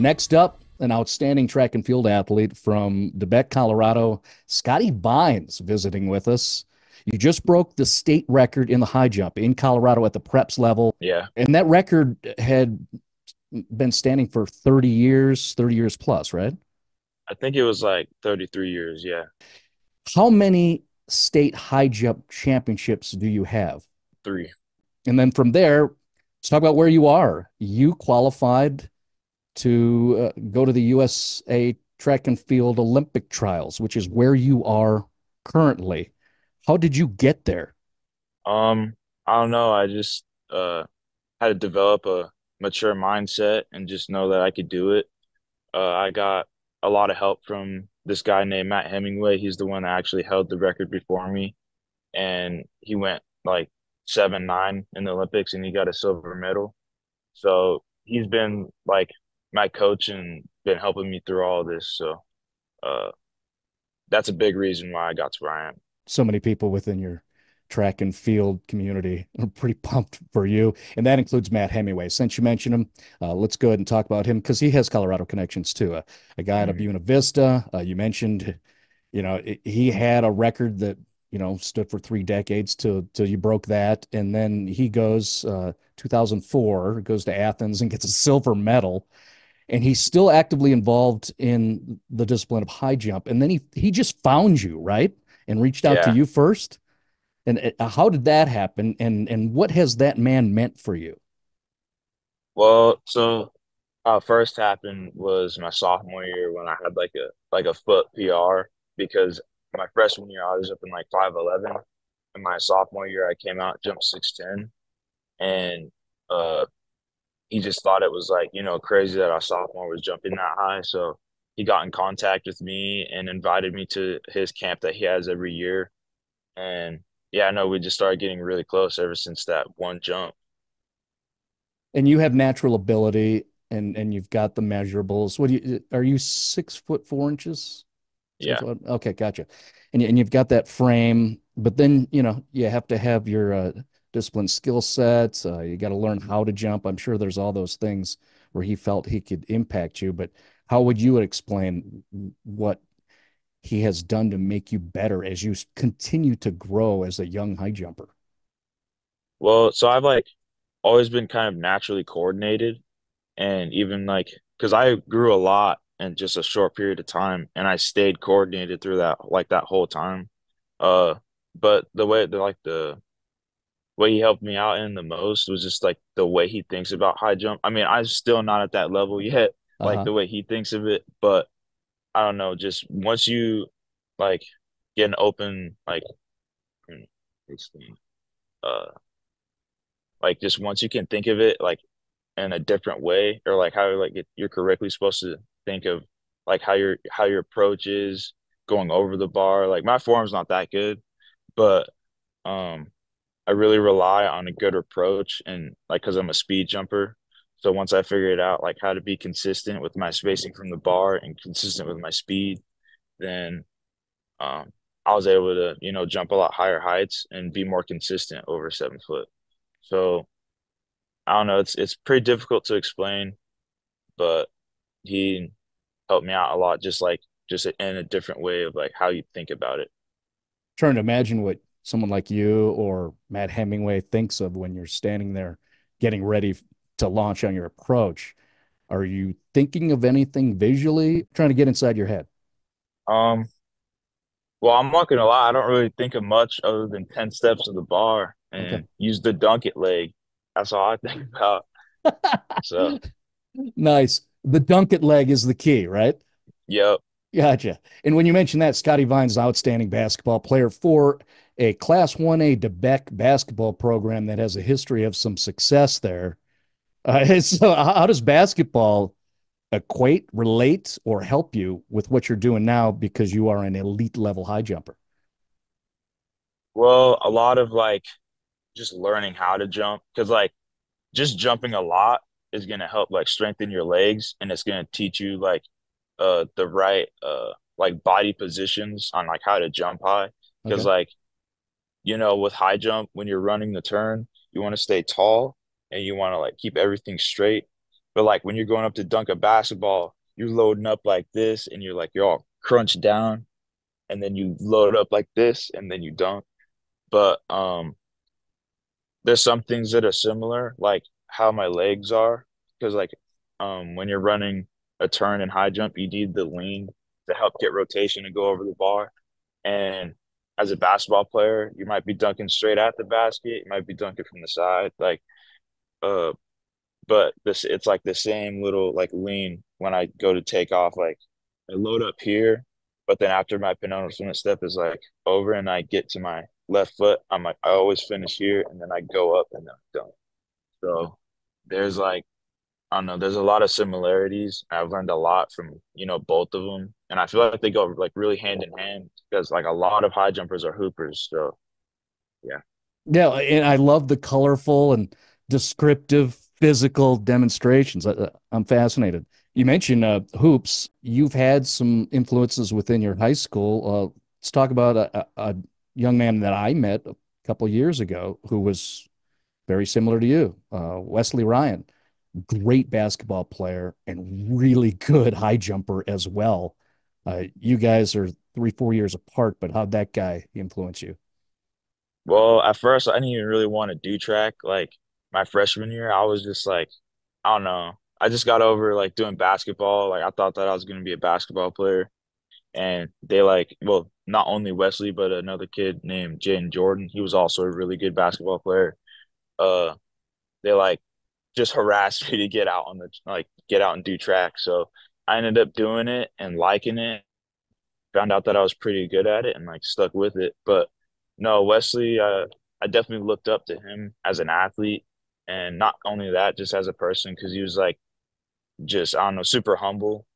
Next up, an outstanding track and field athlete from Beque, Colorado, Scottie Vines, visiting with us. You just broke the state record in the high jump in Colorado at the preps level, Yeah, and that record had been standing for 30 years plus, right? I think it was like 33 years. Yeah, How many state high jump championships do you have? three. And then from there, let's talk about where you are. You qualified to go to the USA Track and Field Olympic trials, which is where you are currently. How did you get there? Um, I don't know. I just had to develop a mature mindset and just know that I could do it. I got a lot of help from this guy named Matt Hemingway. He's the one that actually held the record before me, and he went like 7'9" in the Olympics, and he got a silver medal. So he's been like my coach and been helping me through all of this. So uh, that's a big reason why I got to where I am. So many people within your track and field community are pretty pumped for you. And that includes Matt Hemingway. Since you mentioned him, let's go ahead and talk about him because he has Colorado connections too. A guy out of Mhm. Buena Vista. You mentioned, he had a record that, stood for 3 decades till you broke that. And then he goes, 2004, goes to Athens and gets a silver medal. And he's still actively involved in the discipline of high jump. And then he just found you, right? And reached out to Yeah. you first. And how did that happen? And what has that man meant for you? Well, so how it first happened was my sophomore year when I had like a foot PR because my freshman year I was up in like 5'11", and my sophomore year I came out jumped 6'10", and uh he just thought it was like, crazy that our sophomore was jumping that high. So he got in contact with me and invited me to his camp that he has every year. And yeah, I know we just started getting really close ever since that one jump. And you have natural ability and you've got the measurables. What do you are you 6 foot 4 inches? Yeah. Okay, gotcha. And you've got that frame, but then you have to have your discipline skill sets. You got to learn how to jump. I'm sure there's all those things where he felt he could impact you, but how would you explain what he has done to make you better as you continue to grow as a young high jumper? Well, so I've like always been kind of naturally coordinated, and even like because I grew a lot in just a short period of time and I stayed coordinated through that whole time. Uh but the way he helped me out in the most was just like the way he thinks about high jump. I mean, I'm still not at that level yet, like Uh-huh. the way he thinks of it, but I don't know, just once you like get an open hmm, explain, uh like just once you can think of it like in a different way, or like how you're correctly supposed to think of like how your approach is going over the bar. Like my form's not that good, but um I really rely on a good approach, and like because I'm a speed jumper. So once I figured out like how to be consistent with my spacing from the bar and consistent with my speed, then um I was able to, jump a lot higher heights and be more consistent over 7 foot. So I don't know, it's pretty difficult to explain, but he helped me out a lot, just in a different way of like how you think about it. Trying to imagine what someone like you or Matt Hemingway thinks of when you're standing there getting ready to launch on your approach. Are you thinking of anything visually? Trying to get inside your head. Um, well, I'm not gonna lie, I don't really think of much other than 10 steps of the bar Okay. and use the dunk it leg. That's all I think about. So, Nice. The dunk it leg is the key, right? yep. Gotcha. And when you mentioned that, Scottie Vines is an outstanding basketball player for a Class 1A Beque basketball program that has a history of some success there. So, how does basketball equate, relate, or help you with what you're doing now because you are an elite level high jumper? Well, a lot of like just learning how to jump, because like just jumping a lot is gonna help like strengthen your legs, and it's gonna teach you like the right like body positions on like how to jump high. Because Okay. like, with high jump, when you're running the turn, you want to stay tall and you want to like keep everything straight. But like when you're going up to dunk a basketball, you're loading up like this and you're all crunched down and then you load up like this and then you dunk. But there's some things that are similar, like how my legs are, because like when you're running a turn and high jump, you need the lean to help get rotation and go over the bar. And as a basketball player, you might be dunking straight at the basket, you might be dunking from the side, uh, but this it's like the same little like lean when I go to take off, like I load up here, but then after my penultimate step is like over and I get to my left foot, I'm like I always finish here and then I go up and then I'm done. So there's like I don't know, there's a lot of similarities. I've learned a lot from, both of them. And I feel like they go like really hand in hand because like a lot of high jumpers are hoopers. So yeah. Yeah, and I love the colorful and descriptive physical demonstrations. I'm fascinated. You mentioned hoops. You've had some influences within your high school. Let's talk about a young man that I met a couple of years ago who was very similar to you, Wesley Ryan. Great basketball player and really good high jumper as well. You guys are 3, 4 years apart, but how'd that guy influence you? Well, at first I didn't even really want to do track. Like my freshman year, I was just like, I don't know. I just got over like doing basketball. Like I thought that I was gonna be a basketball player. And they like, well, not only Wesley, but another kid named Jaden Jordan. He was also a really good basketball player. Uh, they like just harassed me to get out on the like get out and do track. So I ended up doing it and liking it. Found out that I was pretty good at it and like stuck with it. But no, Wesley, I definitely looked up to him as an athlete, and not only that, just as a person, because he was like just I don't know, super humble,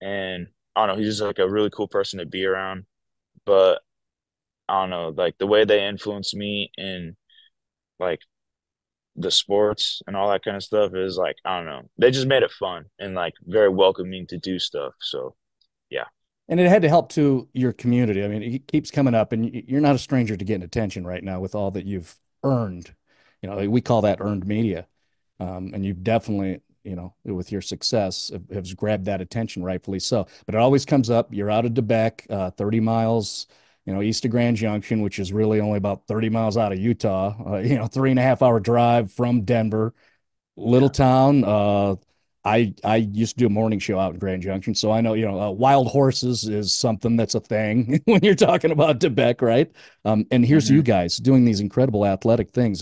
and I don't know, he's just like a really cool person to be around. But I don't know, like the way they influenced me in like the sports and all that kind of stuff is like I don't know, they just made it fun and like very welcoming to do stuff. So yeah. And it had to help to your community. I mean, it keeps coming up, and you're not a stranger to getting attention right now with all that you've earned. You know, we call that earned media. And you've definitely, with your success, have grabbed that attention, rightfully so. But it always comes up. You're out of Debec, 30 miles, east of Grand Junction, which is really only about 30 miles out of Utah. 3.5 hour drive from Denver, little Yeah. town. I used to do a morning show out in Grand Junction, so I know wild horses is something that's a thing when you're talking about Tibet, right? And here's you Hmm. guys doing these incredible athletic things.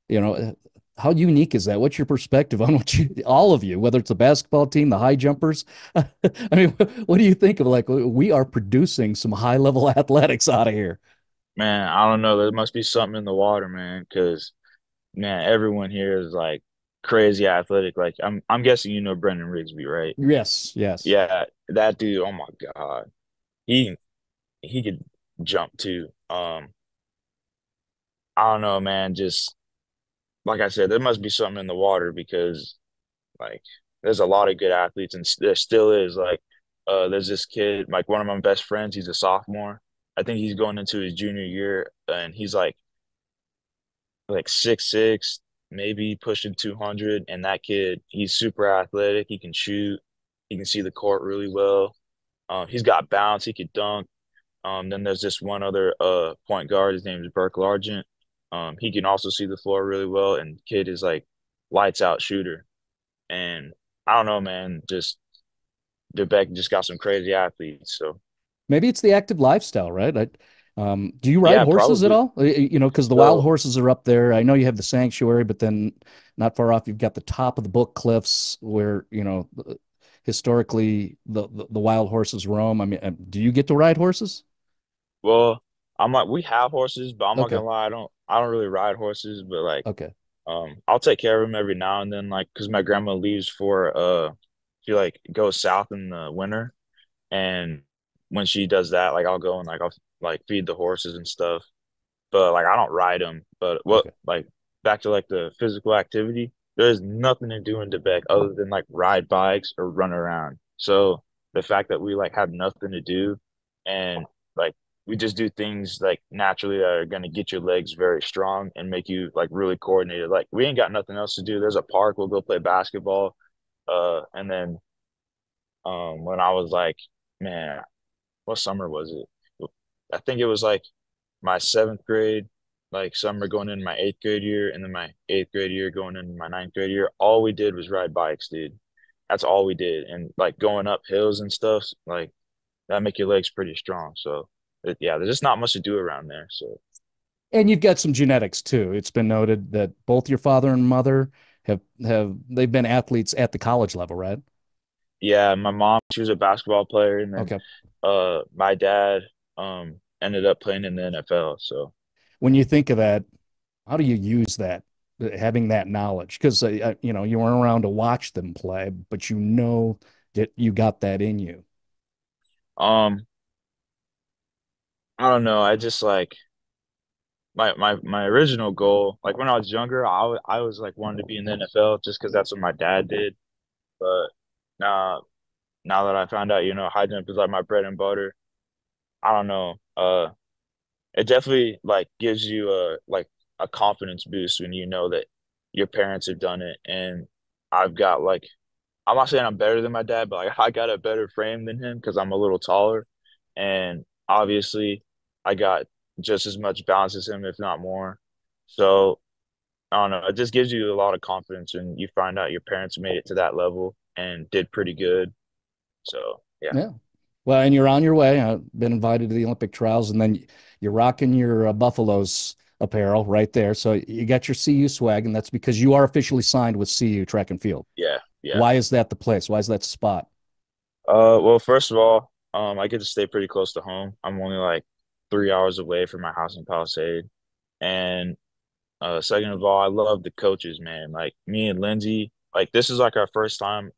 You know, how unique is that? What's your perspective on all of you, whether it's the basketball team, the high jumpers? I mean, what do you think of like we are producing some high level athletics out of here? Man, I don't know. There must be something in the water, man, because man, everyone here is like crazy athletic. Like I'm guessing you know Brendan Rigsby, right? Yes, yes. Yeah, that dude, oh my God. He he could jump too. I don't know, man. Just like I said, there must be something in the water because like there's a lot of good athletes and there still is. Like there's this kid, like one of my best friends, he's a sophomore. I think he's going into his junior year and he's like 6'6", maybe pushing 200. And that kid, he's super athletic. He can shoot. He can see the court really well. He's got bounce. He could dunk. Then there's this one other point guard. His name is Burke Largent. He can also see the floor really well. And kid is like lights out shooter. And I don't know, man. Just Beck just got some crazy athletes. So Maybe it's the active lifestyle, right? Do you ride yeah, horses at probably. all? Because the wild So horses are up there. I know you have the sanctuary, but then not far off, you've got the top of the Book Cliffs where, historically the wild horses roam. I mean, do you get to ride horses? well, I'm like we have horses, but I'm not Okay. gonna lie, I don't really ride horses, but like Okay. I'll take care of them every now and then, like because my grandma leaves for she like goes south in the winter, and when she does that, like I'll go and like I'll like feed the horses and stuff. But like I don't ride them. But what Okay. like back to like the physical activity, there's nothing to do in Quebec other than like ride bikes or run around. So the fact that we like have nothing to do and like we just do things like naturally that are gonna get your legs very strong and make you like really coordinated. Like we ain't got nothing else to do. There's a park, we'll go play basketball. And then when I was like, man, what summer was it? I think it was like my seventh grade, like summer going into my eighth grade year, and then my eighth grade year going into my ninth grade year. All we did was ride bikes, dude. That's all we did. And like going up hills and stuff, like that make your legs pretty strong. So yeah, there's just not much to do around there. So And you've got some genetics too. It's been noted that both your father and mother have they've been athletes at the college level, right? yeah, my mom, she was a basketball player, and then Okay. my dad ended up playing in the NFL. So When you think of that, how do you use that, having that knowledge? Because you know, you weren't around to watch them play, but you know that you got that in you. um I don't know. I just like my original goal, like when I was younger, I was like wanting to be in the NFL just because that's what my dad did. But now now that I found out, high jump is like my bread and butter. I don't know. It definitely like gives you a confidence boost when you know that your parents have done it, and I've got like I'm not saying I'm better than my dad, but like I got a better frame than him because I'm a little taller, and obviously I got just as much balance as him, if not more. So I don't know. It just gives you a lot of confidence when you find out your parents made it to that level and did pretty good. So yeah, Yeah. Well, and you're on your way. I've been invited to the Olympic trials, and then you're rocking your Buffaloes apparel right there. So you got your CU swag, and that's because you are officially signed with CU Track and Field. yeah, yeah. Why is that the place? Why is that the spot? Well, first of all, I get to stay pretty close to home. I'm only like 3 hours away from my house in Palisade, and second of all, I love the coaches, man. Like me and Lindsay, like this is like our first time,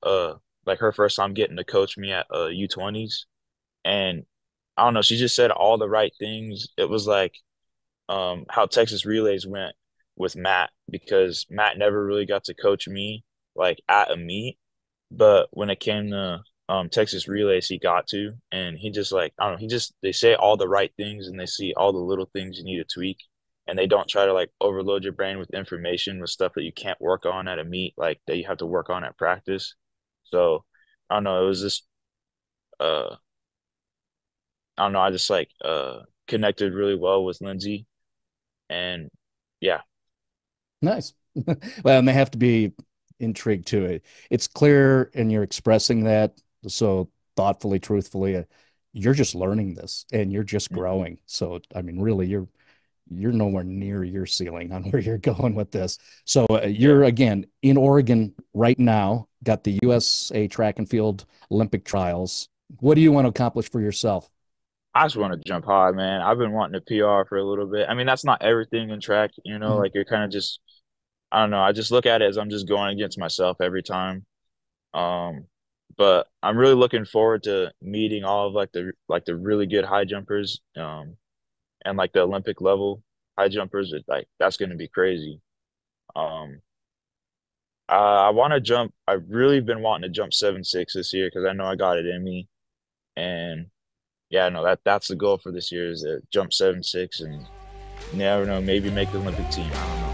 like her first time getting to coach me at U20s, and I don't know, she just said all the right things. It was like how Texas Relays went with Matt because Matt never really got to coach me like at a meet, but when it came to Texas Relays, he got to, and he just like I don't know, he just they say all the right things and they see all the little things you need to tweak, and they don't try to like overload your brain with information with stuff that you can't work on at a meet, like that you have to work on at practice. So I don't know, it was just uh I don't know, I just like connected really well with Lindsay, and yeah, Nice. Well, and they have to be intrigued too. It's clear, and you're expressing that so thoughtfully, truthfully. You're just learning this, and you're just hmm, growing. So, I mean, really, you're nowhere near your ceiling on where you're going with this. So, yeah. you're again in Oregon right now. Got the USA Track and Field Olympic trials. What do you want to accomplish for yourself? I just want to jump high, man. I've been wanting to PR for a little bit. I mean, that's not everything in track, Mhm. like you're kind of just, I don't know. I just look at it as I'm just going against myself every time. Um, but I'm really looking forward to meeting all of like the really good high jumpers, and like the Olympic level high jumpers. Like that's going to be crazy. Um, I want to jump. I've really been wanting to jump 7.6 this year because I know I got it in me, and yeah, no, that's the goal for this year is to jump 7.6 and never know, maybe make the Olympic team. I don't know.